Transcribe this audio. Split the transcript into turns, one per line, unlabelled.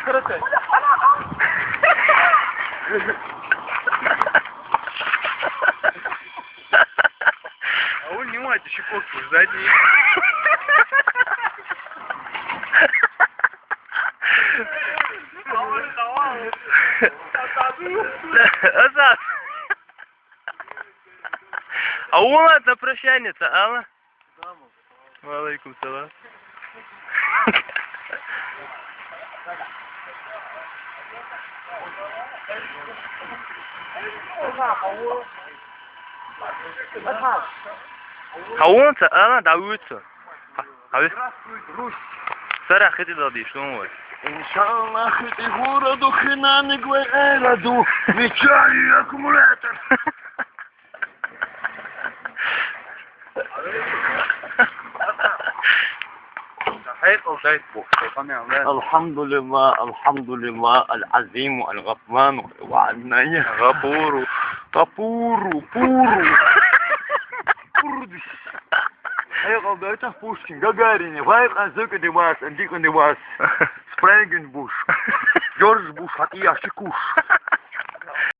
Карате. А вы внимайте, щекотку задние.
Азат. А у нас на прощание-то, Алла? Алейкум салам. Хауанца, Алла, даваются.
Здравствуй, Русь.
Сара, хоть дадишь, что он?
Иншаллах, ты городу хинаны гвайраду. Мечаю аккумулятор. الحمد لله العظيم الغفران وعناية
غفور
غفور пуру. Hij buiten Pushkin, Gagarin, Vijf en Zucker de was en Dick de was. Sprengenbush. George Bush had die als je koes.